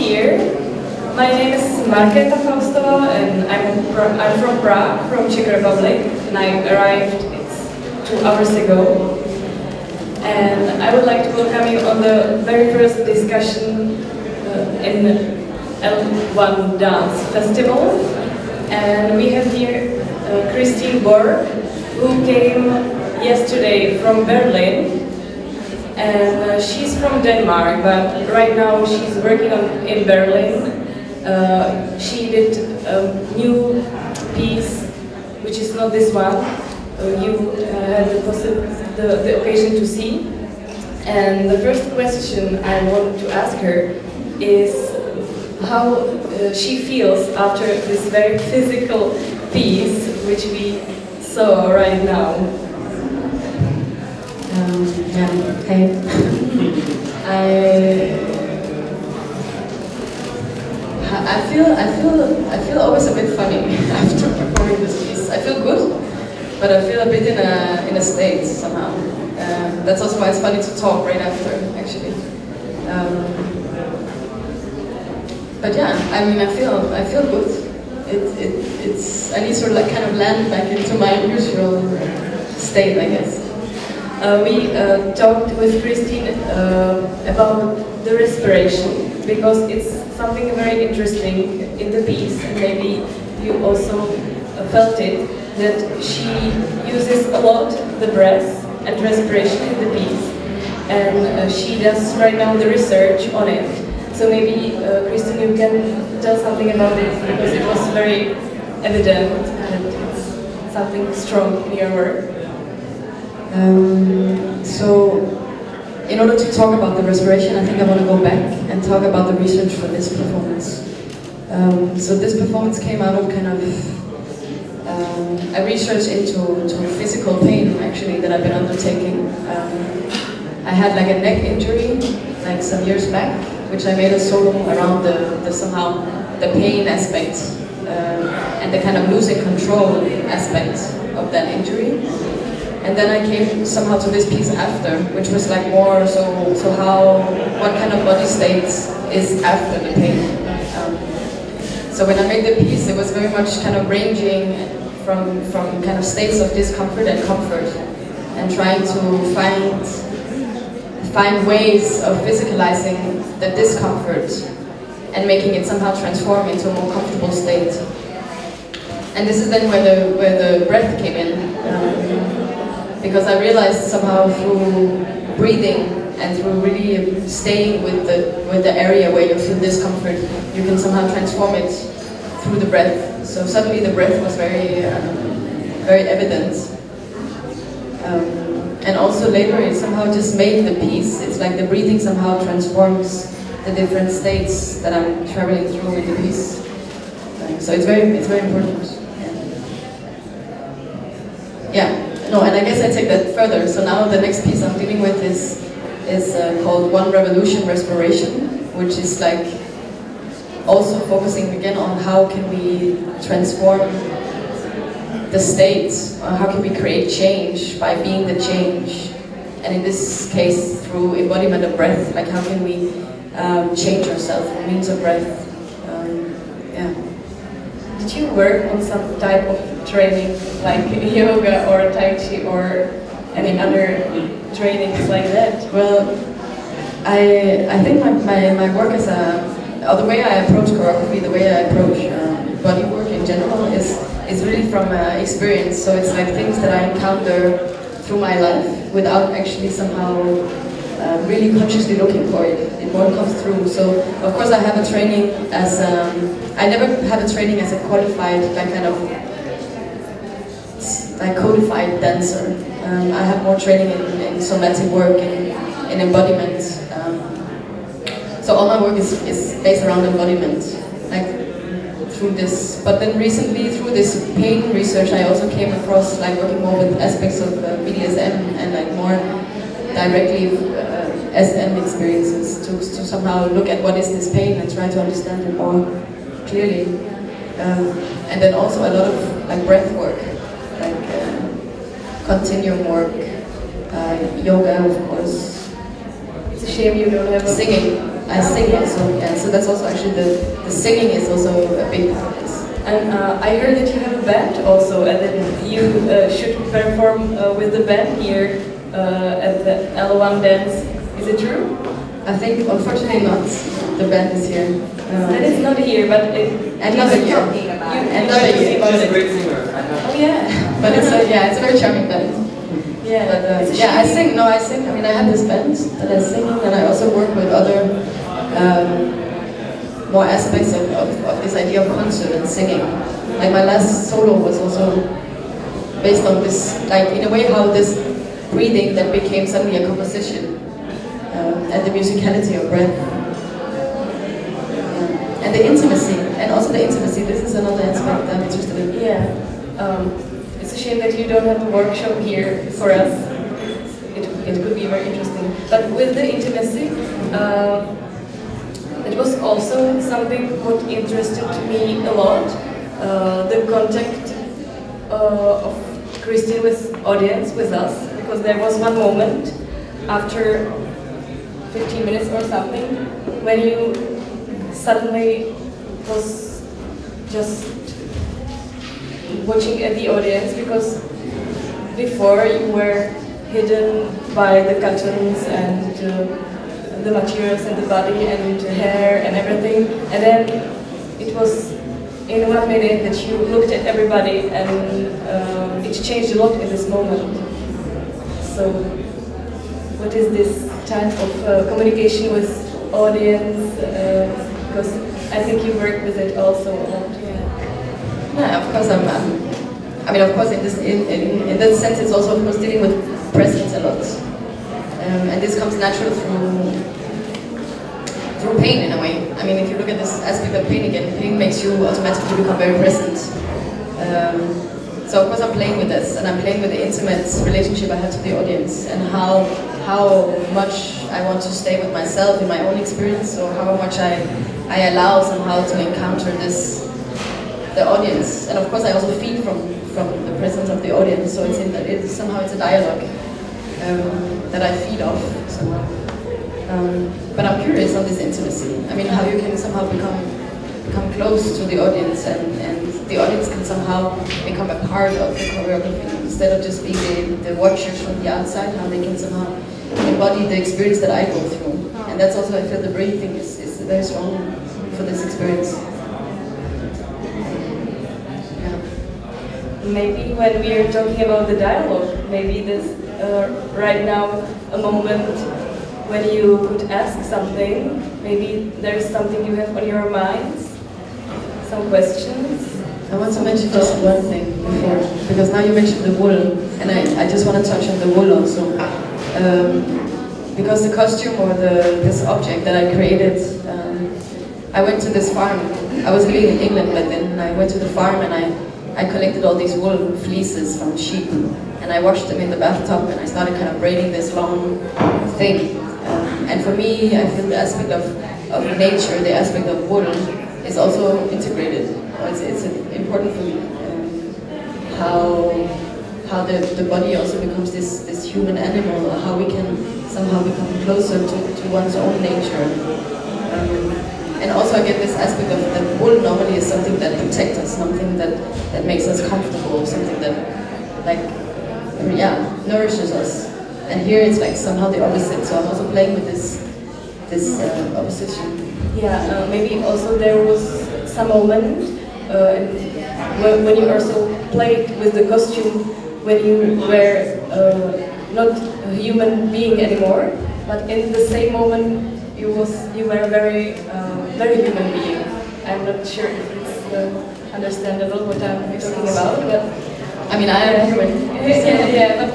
here. My name is Markéta Faustova and I'm from Prague, from Czech Republic, and I arrived 2 hours ago. And I would like to welcome you on the very first discussion in L1 Dance Festival. And we have here Christine Borg, who came yesterday from Berlin. And she's from Denmark, but right now she's working in Berlin. She did a new piece, which is not this one. You had the occasion to see. And the first question I want to ask her is how she feels after this very physical piece, which we saw right now. Hey. I feel always a bit funny after performing this piece. I feel good, but I feel a bit in a state somehow. That's also why it's funny to talk right after, actually. But yeah, I mean, I feel good. I need to like kind of land back into my usual state, I guess. We talked with Christine about the respiration, because it's something very interesting in the piece, and maybe you also felt it, that she uses a lot the breath and respiration in the piece, and she does right now the research on it. So maybe, Christine, you can tell something about it, because it was very evident that it's something strong in your work. So, in order to talk about the respiration, I think I want to go back and talk about the research for this performance. So this performance came out of kind of a research into physical pain, actually, that I've been undertaking. I had like a neck injury, like some years back, which I made a solo around the pain aspect and the kind of losing control aspect of that injury. And then I came somehow to this piece after, which was like more so what kind of body state is after the pain. So when I made the piece, it was very much kind of ranging from kind of states of discomfort and comfort, and trying to find ways of physicalizing the discomfort and making it somehow transform into a more comfortable state. And this is then where the breath came in. Because I realized somehow through breathing and through really staying with the area where you feel discomfort, you can somehow transform it through the breath. So suddenly the breath was very evident. And also later it somehow just made the piece. It's like the breathing somehow transforms the different states that I'm traveling through in the piece. So it's very important. Yeah. No, and I guess I take that further. So now the next piece I'm dealing with is called One Revolution Respiration, which is like also focusing again on how can we transform the state, or how can we create change by being the change. And in this case, through embodiment of breath, like how can we change ourselves through means of breath. Yeah. Did you work on some type of training, like yoga or Tai Chi or any other trainings like that? Well, I think my work is or the way I approach choreography, the way I approach body work in general is really from experience. So it's like things that I encounter through my life without actually somehow really consciously looking for it. It more comes through. So of course I have a training as I never had a training as a qualified like codified dancer. I have more training in somatic work, in embodiment. So all my work is based around embodiment, like through this. But then recently, through this pain research, I also came across like working more with aspects of BDSM and like more directly SM experiences to somehow look at what is this pain and try to understand it more clearly. And then also a lot of like breath work, like continuum work, yoga, of course. It's a shame you don't have a singing. I sing also, yeah. So that's also actually the singing is also a big part of this. And I heard that you have a band also, and that you should perform with the band here at the L1 Dance. Is it true? I think, unfortunately, not. The band is here. That is not here, but another year. Another year. She's a great singer. Oh yeah. But it's it's a very charming band. Yeah. But yeah, I sing. No, I sing. I mean, I have this band that I sing, and I also work with other more aspects of this idea of concert and singing. Like my last solo was also based on this, like in a way how this breathing that became suddenly a composition, and the musicality of breath, and the intimacy, and also the intimacy. This is another aspect I'm interested in. Yeah. It's a shame that you don't have a workshop here for us. It could be very interesting. But with the intimacy, it was also something what interested me a lot. The contact of Christine with audience, with us, because there was one moment after 15 minutes or something when you suddenly was just watching at the audience, because before you were hidden by the curtains and the materials and the body and the hair and everything, and then it was in 1 minute that you looked at everybody, and it changed a lot in this moment. So what is this type of communication with audience, because I think you work with it also a lot. Yeah, of course I mean, of course, in that sense, it's also of course dealing with presence a lot, and this comes natural through pain in a way. I mean, if you look at this aspect of pain again, pain makes you automatically become very present. So of course I'm playing with this, and I'm playing with the intimate relationship I have to the audience, and how much I want to stay with myself in my own experience, or how much I allow somehow to encounter the audience. And of course I also feed from the presence of the audience, so somehow it's a dialogue that I feed off somehow. But I'm curious on this intimacy. I mean, how you can somehow become close to the audience, and the audience can somehow become a part of the choreography instead of just being the watchers from the outside. How they can somehow embody the experience that I go through, and that's also, I feel, the breathing is very strong for this experience. Maybe when we are talking about the dialogue, maybe this right now a moment when you could ask something, maybe there is something you have on your minds, some questions. I want to mention just one thing before, because now you mentioned the wool, and I just want to touch on the wool also. Because the costume or this object that I created, I went to this farm. I was living in England, but then I went to the farm and I collected all these wool fleeces from sheep, and I washed them in the bathtub, and I started kind of braiding this long thing. And for me, I feel the aspect of nature, the aspect of wool, is also integrated. It's important for me. How the body also becomes this human animal, or how we can somehow become closer to one's own nature. And also I get this aspect of that wool normally is something that protects us, something that makes us comfortable, something that, like, nourishes us. And here it's like somehow the opposite, so I'm also playing with this opposition. Yeah, maybe also there was some moment when you also played with the costume, when you were not a human being anymore, but in the same moment you were a very human being. I'm not sure if it's understandable what I'm talking about, but I mean, I am human. Yeah.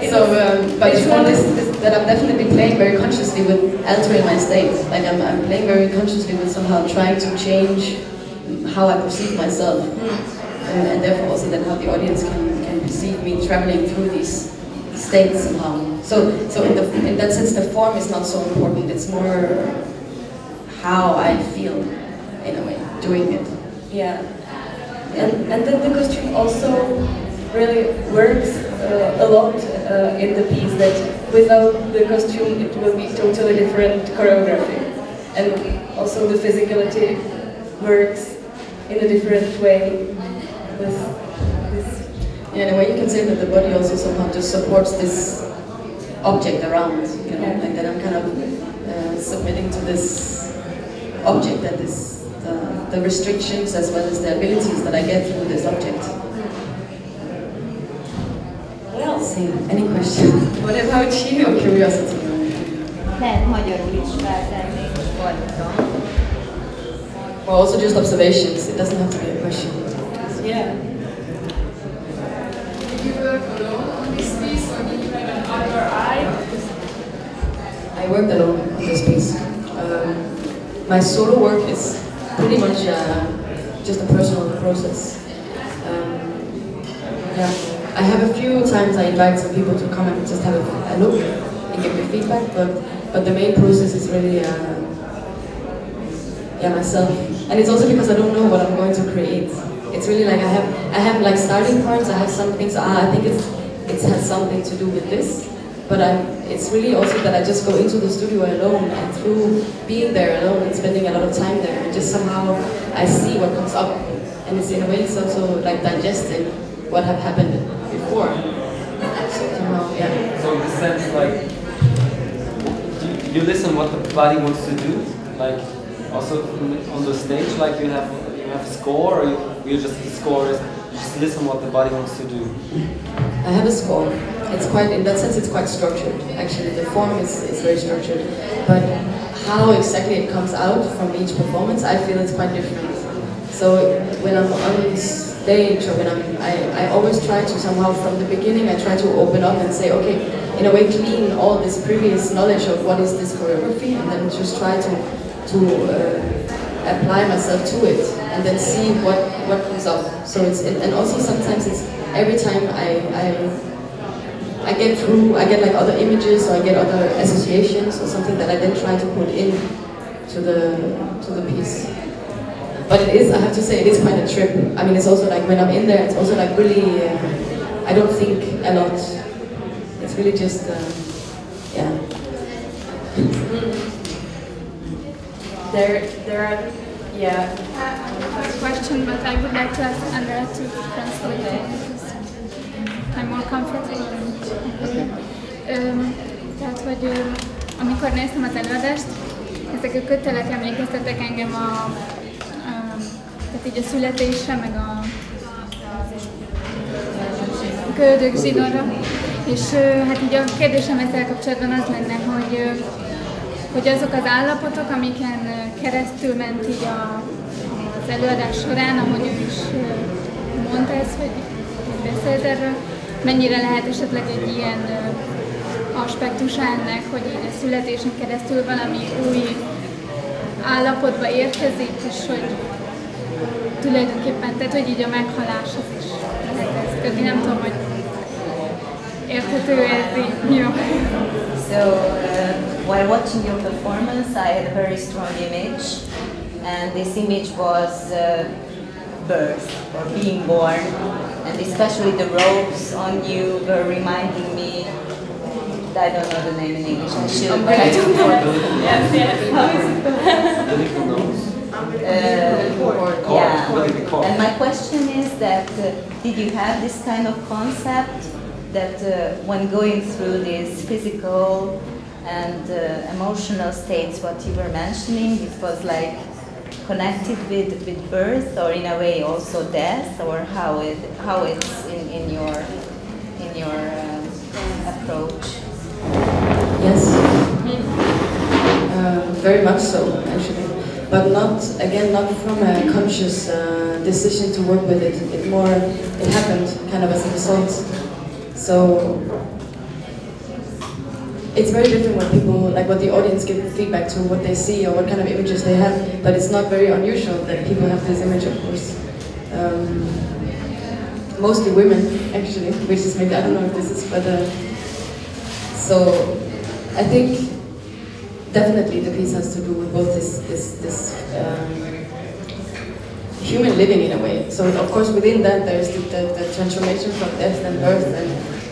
But it's more this that I'm definitely playing very consciously with altering my state. Like I'm playing very consciously with somehow trying to change how I perceive myself, and therefore also then how the audience can perceive me traveling through these states somehow. So in that sense, the form is not so important. It's more how I feel, in a way, doing it. Yeah. And then the costume also really works a lot in the piece, that without the costume it will be totally different choreography. and also the physicality works in a different way with this. Yeah, in a way you can say that the body also somehow just supports this object around, you know, like that I'm kind of submitting to this object, that is the restrictions as well as the abilities that I get through this object. Well, See, any questions? what about you? Of curiosity. Lehet magyarul is feltenni, fordítom. Or also just observations, it doesn't have to be a question. Yeah. Did you work alone on this piece or did you have another eye? I worked alone on this piece. My solo work is pretty much just a personal process. Yeah, I have a few times I invite some people to come and just have a look and give me feedback, but the main process is really myself. And it's also because I don't know what I'm going to create. It's really like I have like starting points. I have some things. I think it has something to do with this. But it's really also that I just go into the studio alone, and through being there alone and spending a lot of time there, just somehow I see what comes up, and it's in a way it's also like digesting what have happened before. So somehow, yeah. So in the sense, like, you listen what the body wants to do, like also on the stage, like you have a score, or you just the score is you just listen what the body wants to do. I have a score. It's quite, in that sense, it's quite structured. Actually, the form is very structured, but how exactly it comes out from each performance, I feel it's quite different. So when I'm on stage, or when I always try to somehow, from the beginning, I try to open up and say, okay, in a way, clean all this previous knowledge of what is this choreography, and then just try to apply myself to it, and then see what comes up. So it's, and also sometimes it's every time I get through, I get like other images, or I get other associations, or something that I then try to put in to the piece. But it is, I have to say, it is quite a trip. I mean, it's also like when I'm in there, it's also like really, I don't think a lot. It's really just, yeah. There are, yeah. I have a question, but I would like to ask Andrea to translate it because I'm more comfortable. Tehát, hogy amikor néztem az előadást, ezek a kötelek emlékeztettek engem tehát így a születésre, meg a köldök zsinórra. És hát így a kérdésem ezzel kapcsolatban az lenne, hogy azok az állapotok, amiken keresztül ment így az előadás során, ahogy ő is mondta ezt, hogy beszélt erről, mennyire lehet esetleg egy ilyen aspektusa ennek, hogy így a születésen keresztül valami új állapotba érkezik, és hogy tulajdonképpen, tehát hogy így a meghaláshoz is lehet ezt kötni. Nem tudom, hogy érthető ez így jó. So, while watching your performance, I had a very strong image, and this image was birth, or being born, and especially the robes on you were reminding me, I don't know the name in English, I should, but I don't know. The little nose. Yeah, and my question is that did you have this kind of concept that when going through these physical and emotional states, what you were mentioning, it was like connected with birth, or in a way also death, or how it's in your approach? Yes, very much so, actually. But not from a conscious decision to work with it. It happened kind of as a result. So it's very different when people, like what the audience give feedback to, what they see or what kind of images they have, but it's not very unusual that people have this image, of course. Mostly women, actually, which is maybe, I don't know if this is, but so I think definitely the piece has to do with both this human living in a way. So of course within that there's the transformation from death and birth,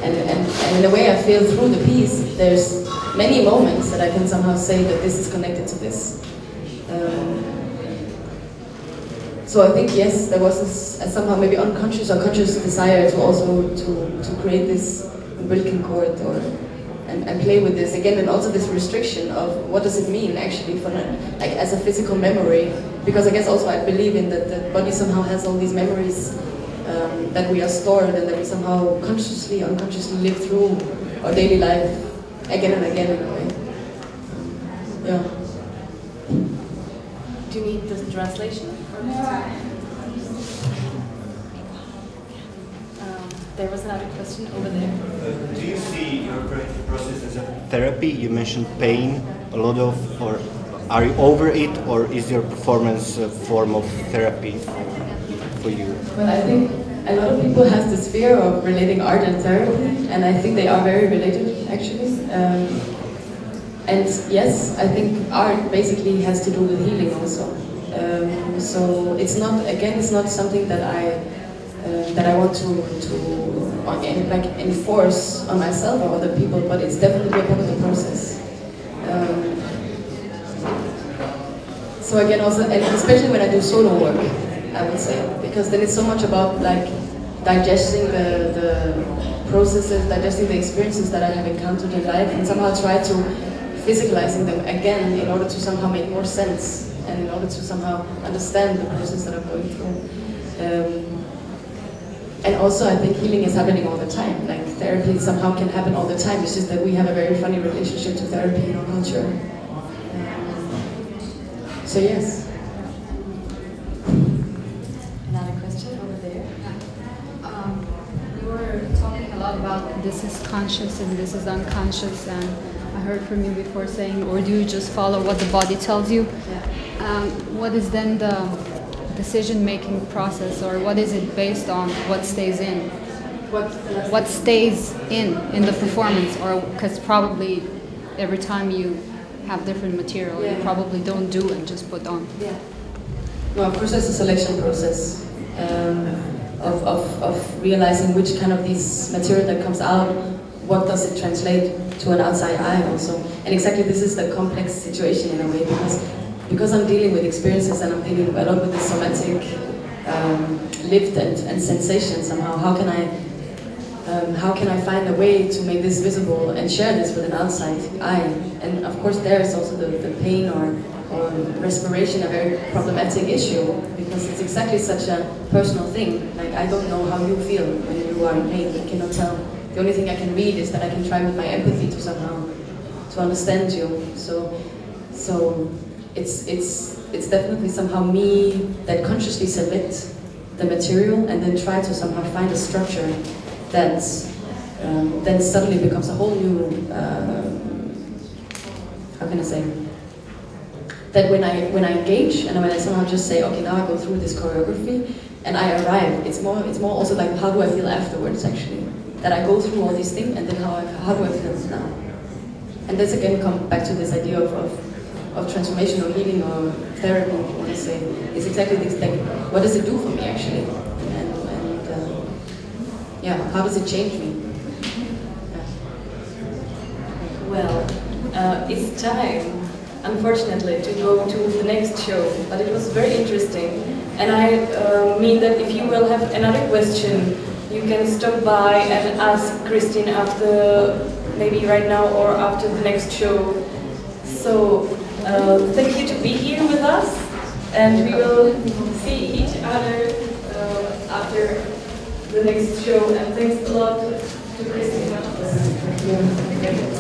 and in a way I feel through the piece there's many moments that I can somehow say that this is connected to this. So I think yes, there was this somehow maybe unconscious or conscious desire to also to create this umbilical cord and play with this again, and also this restriction of what does it mean actually for like as a physical memory, because I guess also I believe in that the body somehow has all these memories that we are stored and that we somehow consciously, unconsciously live through our daily life again and again in a way. Yeah. Do you need the translation? There was another question over there. Do you see your creative process as a therapy? You mentioned pain a lot of, or are you over it, or is your performance a form of therapy for you? Well, I think a lot of people have this fear of relating art and therapy, and I think they are very related, actually. And yes, I think art basically has to do with healing also. So it's not, again, it's not something that I want to like enforce on myself or other people, but it's definitely a part of the process. So again, also, and especially when I do solo work, I would say, because then it's so much about like digesting the processes, digesting the experiences that I have encountered in life, and somehow try to physicalizing them again in order to somehow make more sense and in order to somehow understand the process that I'm going through. And also I think healing is happening all the time. Like therapy somehow can happen all the time. It's just that we have a very funny relationship to therapy in our culture. So yes. Another question over there. You were talking a lot about this is conscious and this is unconscious, and I heard from you before saying, or do you just follow what the body tells you? Yeah. What is then the decision-making process, or what is it based on? What stays in? What stays in the performance? Or because probably every time you have different material, you probably don't do and just put on. Yeah. No, of course, there's a selection process of realizing which kind of these material that comes out, what does it translate to an outside eye also. And exactly this is the complex situation in a way, because I'm dealing with experiences and I'm dealing a lot with the somatic lift and sensation somehow. How can I find a way to make this visible and share this with an outside eye? And of course there is also the pain or respiration, a very problematic issue, because it's exactly such a personal thing. Like I don't know how you feel when you are in pain, I cannot tell. The only thing I can read is that I can try with my empathy to somehow to understand you. So it's definitely somehow me that consciously select the material and then try to somehow find a structure that then suddenly becomes a whole new, how can I say, that when I engage and when I somehow just say, okay, now I go through this choreography and I arrive, it's more also like how do I feel afterwards actually, that I go through all these things and then how do I feel now? And this again comes back to this idea of transformation or healing or therapy, if you want to say. It's exactly this thing. What does it do for me actually? And yeah, how does it change me? Yeah. Well, it's time, unfortunately, to go to the next show, but it was very interesting. And I mean that if you will have another question, you can stop by and ask Christine after, maybe right now or after the next show. So, thank you to be here with us, and we will see each other after the next show. And thanks a lot to Christine. Thank you.